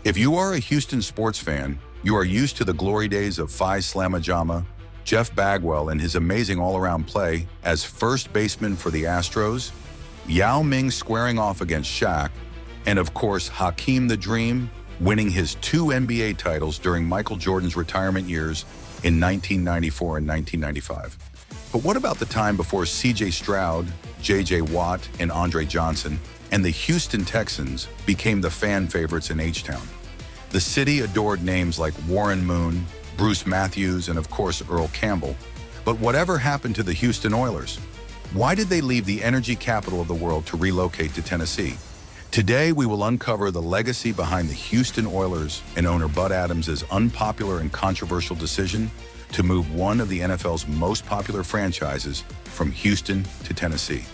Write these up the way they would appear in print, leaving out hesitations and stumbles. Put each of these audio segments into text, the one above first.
If you are a Houston sports fan, you are used to the glory days of Phi Slamma Jamma, Jeff Bagwell and his amazing all-around play as first baseman for the Astros, Yao Ming squaring off against Shaq, and of course Hakeem the Dream winning his 2 NBA titles during Michael Jordan's retirement years in 1994 and 1995. But what about the time before CJ Stroud, JJ Watt, and Andre Johnson, and the Houston Texans became the fan favorites in H-Town? The city adored names like Warren Moon, Bruce Matthews, and of course Earl Campbell. But whatever happened to the Houston Oilers? Why did they leave the energy capital of the world to relocate to Tennessee? Today, we will uncover the legacy behind the Houston Oilers and owner Bud Adams' unpopular and controversial decision to move one of the NFL's most popular franchises from Houston to Tennessee.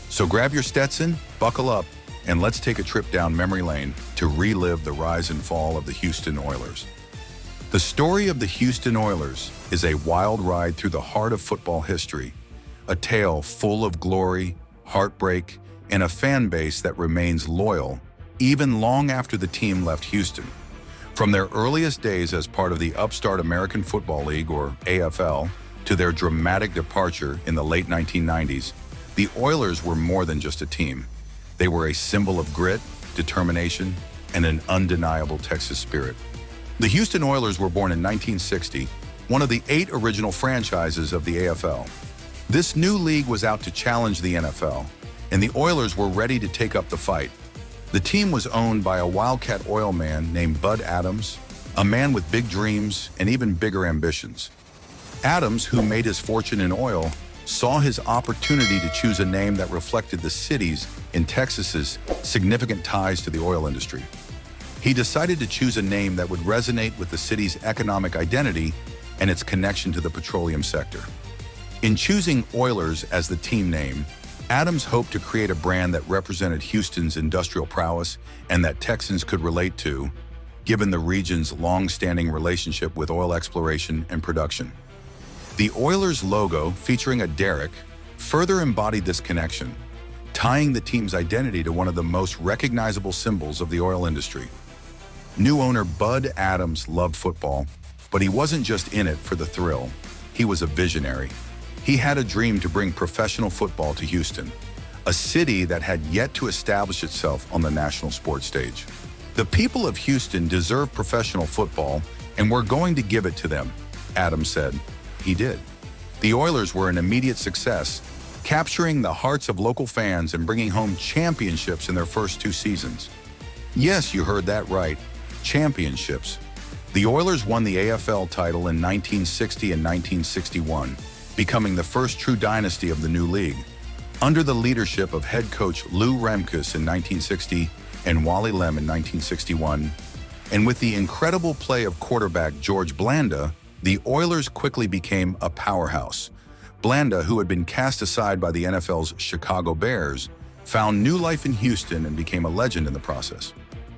So grab your Stetson, buckle up, and let's take a trip down memory lane to relive the rise and fall of the Houston Oilers. The story of the Houston Oilers is a wild ride through the heart of football history, a tale full of glory, heartbreak, and a fan base that remains loyal even long after the team left Houston. From their earliest days as part of the upstart American Football League, or AFL, to their dramatic departure in the late 1990s, the Oilers were more than just a team. They were a symbol of grit, determination, and an undeniable Texas spirit. The Houston Oilers were born in 1960, one of the 8 original franchises of the AFL. This new league was out to challenge the NFL, and the Oilers were ready to take up the fight. The team was owned by a wildcat oil man named Bud Adams, a man with big dreams and even bigger ambitions. Adams, who made his fortune in oil, saw his opportunity to choose a name that reflected the city's in Texas's significant ties to the oil industry. He decided to choose a name that would resonate with the city's economic identity and its connection to the petroleum sector. In choosing Oilers as the team name, Adams hoped to create a brand that represented Houston's industrial prowess and that Texans could relate to, given the region's long-standing relationship with oil exploration and production. The Oilers logo, featuring a derrick, further embodied this connection, tying the team's identity to one of the most recognizable symbols of the oil industry. New owner Bud Adams loved football, but he wasn't just in it for the thrill. He was a visionary. He had a dream to bring professional football to Houston, a city that had yet to establish itself on the national sports stage. The people of Houston deserve professional football, and we're going to give it to them, Adams said. He did. The Oilers were an immediate success, capturing the hearts of local fans and bringing home championships in their first 2 seasons. Yes, you heard that right, championships. The Oilers won the AFL title in 1960 and 1961, becoming the first true dynasty of the new league. Under the leadership of head coach Lou Remkus in 1960 and Wally Lem in 1961, and with the incredible play of quarterback George Blanda, the Oilers quickly became a powerhouse. Blanda, who had been cast aside by the NFL's Chicago Bears, found new life in Houston and became a legend in the process.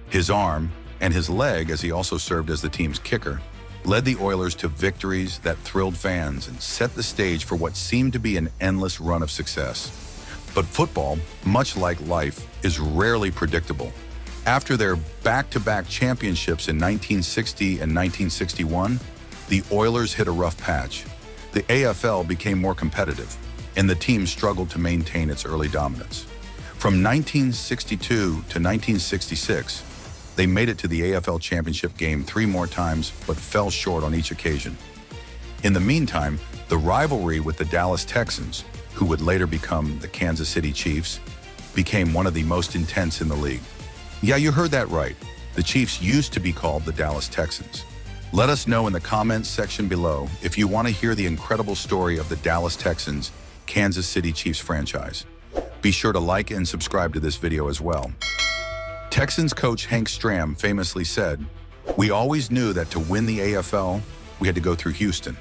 His arm, and his leg, as he also served as the team's kicker, led the Oilers to victories that thrilled fans and set the stage for what seemed to be an endless run of success. But football, much like life, is rarely predictable. After their back-to-back championships in 1960 and 1961, the Oilers hit a rough patch. The AFL became more competitive, and the team struggled to maintain its early dominance. From 1962 to 1966, they made it to the AFL championship game 3 more times, but fell short on each occasion. In the meantime, the rivalry with the Dallas Texans, who would later become the Kansas City Chiefs, became one of the most intense in the league. Yeah, you heard that right. The Chiefs used to be called the Dallas Texans. Let us know in the comments section below if you want to hear the incredible story of the Dallas Texans, Kansas City Chiefs franchise. Be sure to like and subscribe to this video as well. Texans coach Hank Stram famously said, "We always knew that to win the AFL, we had to go through Houston."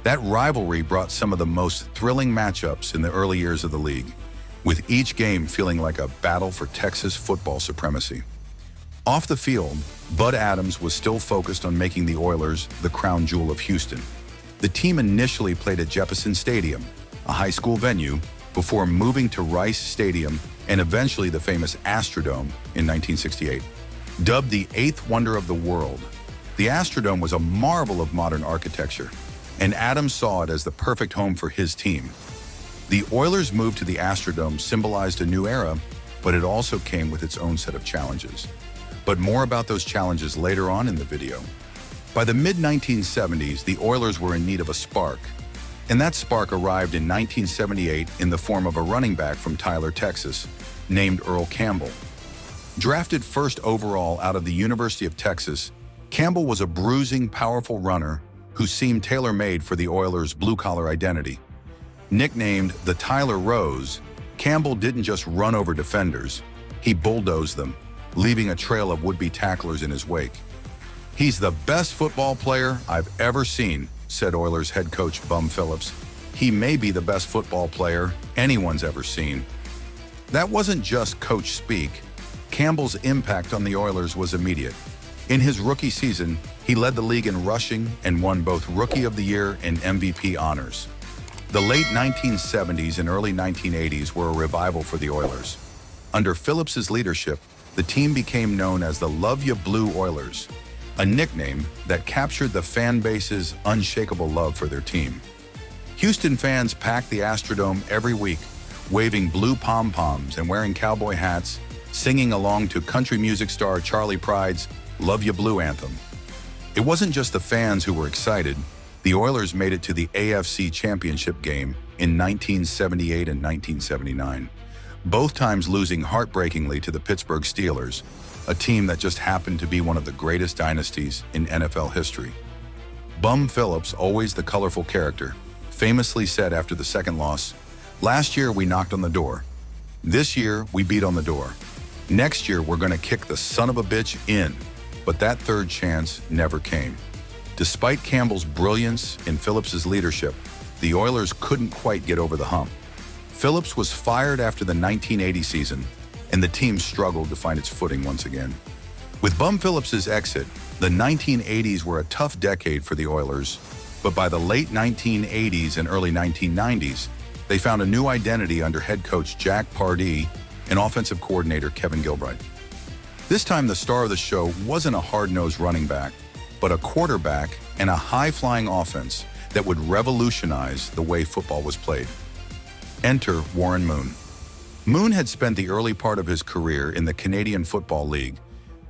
That rivalry brought some of the most thrilling matchups in the early years of the league, with each game feeling like a battle for Texas football supremacy. Off the field, Bud Adams was still focused on making the Oilers the crown jewel of Houston. The team initially played at Jeppesen Stadium, a high school venue, before moving to Rice Stadium and eventually the famous Astrodome in 1968. Dubbed the eighth wonder of the world, the Astrodome was a marvel of modern architecture, and Adams saw it as the perfect home for his team. The Oilers' move to the Astrodome symbolized a new era, but it also came with its own set of challenges. But more about those challenges later on in the video. By the mid-1970s, the Oilers were in need of a spark, and that spark arrived in 1978 in the form of a running back from Tyler, Texas, named Earl Campbell. Drafted first overall out of the University of Texas, Campbell was a bruising, powerful runner who seemed tailor-made for the Oilers' blue-collar identity. Nicknamed the Tyler Rose, Campbell didn't just run over defenders, he bulldozed them, leaving a trail of would-be tacklers in his wake. "He's the best football player I've ever seen," said Oilers head coach Bum Phillips. "He may be the best football player anyone's ever seen." That wasn't just coach speak. Campbell's impact on the Oilers was immediate. In his rookie season, he led the league in rushing and won both Rookie of the Year and MVP honors. The late 1970s and early 1980s were a revival for the Oilers. Under Phillips's leadership, the team became known as the Love Ya Blue Oilers, a nickname that captured the fan base's unshakable love for their team. Houston fans packed the Astrodome every week, waving blue pom-poms and wearing cowboy hats, singing along to country music star Charlie Pride's Love Ya Blue anthem. It wasn't just the fans who were excited. The Oilers made it to the AFC Championship game in 1978 and 1979, both times losing heartbreakingly to the Pittsburgh Steelers, a team that just happened to be one of the greatest dynasties in NFL history. Bum Phillips, always the colorful character, famously said after the second loss, "Last year we knocked on the door. This year we beat on the door. Next year we're going to kick the son of a bitch in." But that third chance never came. Despite Campbell's brilliance and Phillips's leadership, the Oilers couldn't quite get over the hump. Phillips was fired after the 1980 season, and the team struggled to find its footing once again. With Bum Phillips's exit, the 1980s were a tough decade for the Oilers, but by the late 1980s and early 1990s, they found a new identity under head coach Jack Pardee and offensive coordinator Kevin Gilbride. This time, the star of the show wasn't a hard-nosed running back, but a quarterback and a high-flying offense that would revolutionize the way football was played. Enter Warren Moon. Moon had spent the early part of his career in the Canadian Football League,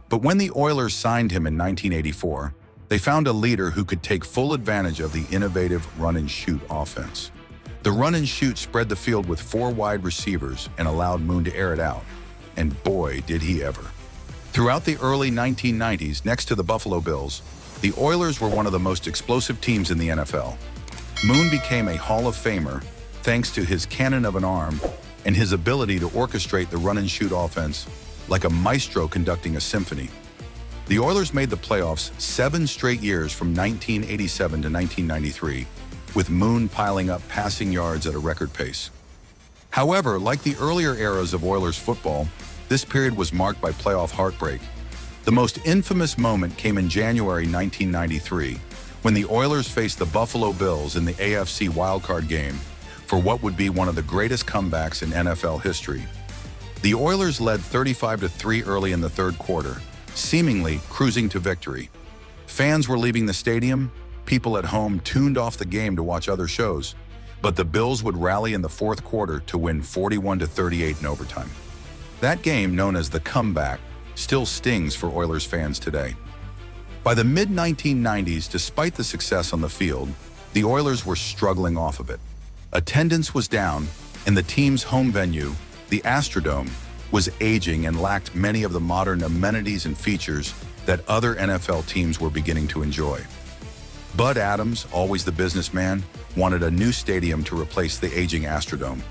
but when the Oilers signed him in 1984, they found a leader who could take full advantage of the innovative run-and-shoot offense. The run-and-shoot spread the field with 4 wide receivers and allowed Moon to air it out, and boy, did he ever. Throughout the early 1990s, next to the Buffalo Bills, the Oilers were one of the most explosive teams in the NFL. Moon became a Hall of Famer thanks to his cannon of an arm and his ability to orchestrate the run-and-shoot offense like a maestro conducting a symphony. The Oilers made the playoffs 7 straight years from 1987 to 1993, with Moon piling up passing yards at a record pace. However, like the earlier eras of Oilers football, this period was marked by playoff heartbreak. The most infamous moment came in January 1993, when the Oilers faced the Buffalo Bills in the AFC wildcard game for what would be one of the greatest comebacks in NFL history. The Oilers led 35-3 early in the third quarter, seemingly cruising to victory. Fans were leaving the stadium, people at home tuned off the game to watch other shows, but the Bills would rally in the fourth quarter to win 41-38 in overtime. That game, known as the comeback, still stings for Oilers fans today. By the mid-1990s, despite the success on the field, the Oilers were struggling off of it. Attendance was down, and the team's home venue, the Astrodome, was aging and lacked many of the modern amenities and features that other NFL teams were beginning to enjoy. Bud Adams, always the businessman, wanted a new stadium to replace the aging Astrodome.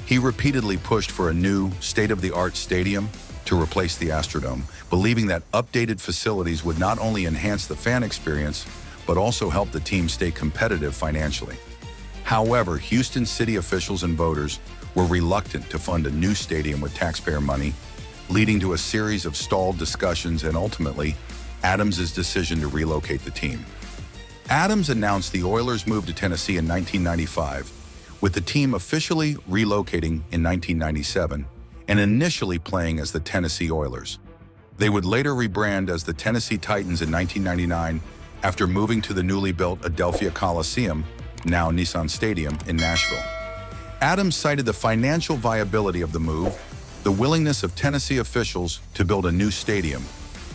He repeatedly pushed for a new, state-of-the-art stadium to replace the Astrodome, believing that updated facilities would not only enhance the fan experience, but also help the team stay competitive financially. However, Houston city officials and voters were reluctant to fund a new stadium with taxpayer money, leading to a series of stalled discussions and ultimately, Adams' decision to relocate the team. Adams announced the Oilers' move to Tennessee in 1995, with the team officially relocating in 1997 and initially playing as the Tennessee Oilers. They would later rebrand as the Tennessee Titans in 1999 after moving to the newly built Adelphia Coliseum, now Nissan Stadium, in Nashville. Adams cited the financial viability of the move, the willingness of Tennessee officials to build a new stadium,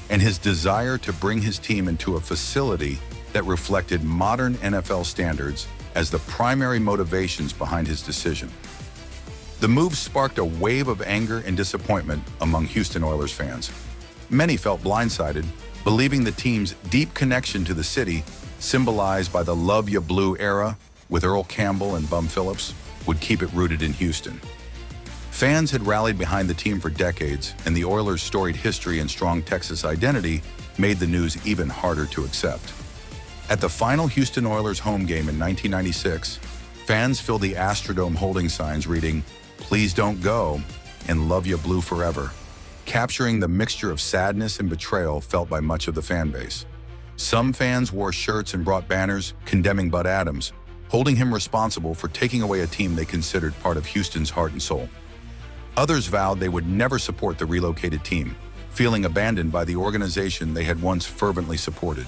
and his desire to bring his team into a facility that reflected modern NFL standards as the primary motivations behind his decision. The move sparked a wave of anger and disappointment among Houston Oilers fans. Many felt blindsided, believing the team's deep connection to the city, symbolized by the Love Ya Blue era with Earl Campbell and Bum Phillips, would keep it rooted in Houston. Fans had rallied behind the team for decades, and the Oilers' storied history and strong Texas identity made the news even harder to accept. At the final Houston Oilers home game in 1996, fans filled the Astrodome holding signs reading, "Please don't go," and "Love Ya Blue forever," capturing the mixture of sadness and betrayal felt by much of the fan base. Some fans wore shirts and brought banners condemning Bud Adams, holding him responsible for taking away a team they considered part of Houston's heart and soul. Others vowed they would never support the relocated team, feeling abandoned by the organization they had once fervently supported.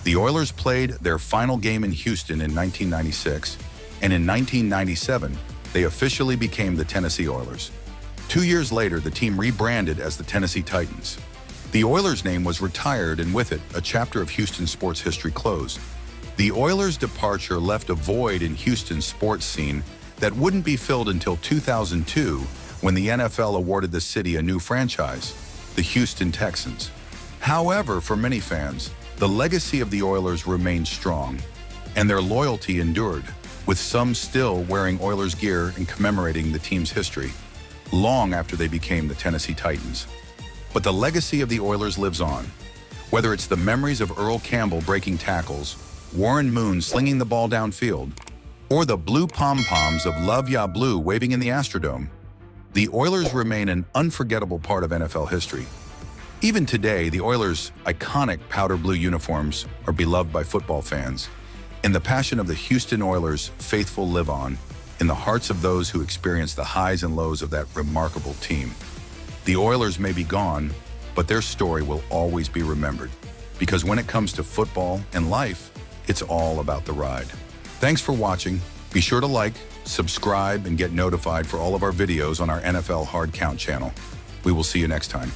The Oilers played their final game in Houston in 1996, and in 1997, they officially became the Tennessee Oilers. 2 years later, the team rebranded as the Tennessee Titans. The Oilers name was retired, and with it, a chapter of Houston sports history closed. The Oilers' departure left a void in Houston's sports scene that wouldn't be filled until 2002, when the NFL awarded the city a new franchise, the Houston Texans. However, for many fans, the legacy of the Oilers remained strong, and their loyalty endured, with some still wearing Oilers gear and commemorating the team's history, long after they became the Tennessee Titans. But the legacy of the Oilers lives on. Whether it's the memories of Earl Campbell breaking tackles, Warren Moon slinging the ball downfield, or the blue pom-poms of Love Ya Blue waving in the Astrodome, the Oilers remain an unforgettable part of NFL history. Even today, the Oilers' iconic powder blue uniforms are beloved by football fans, and the passion of the Houston Oilers faithful live on in the hearts of those who experience the highs and lows of that remarkable team. The Oilers may be gone, but their story will always be remembered, because when it comes to football and life, it's all about the ride. Thanks for watching. Be sure to like, subscribe, and get notified for all of our videos on our NFL Hard Count channel. We will see you next time.